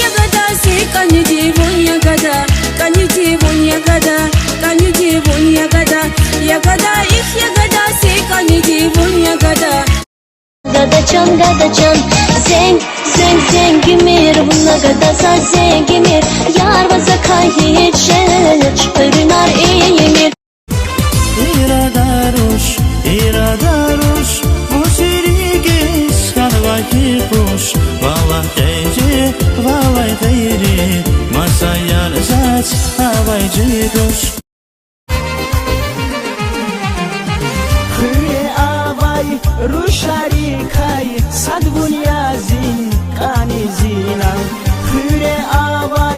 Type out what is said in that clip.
ягода, сей канюти вон ягода, канюти вон ягода, канюти вон ягода, ягода их ягода, сей канюти вон ягода. Gadacan, zengimir bununla gadasa zengimir yar vaza kayhiçeç ölünar iyimir. İradaruş bu sirigis karvaki kuş vallahi geyri vallahi geyri masayar zaç havaycı duş. Rushari kai sadvun yazin kanizina Hüre avay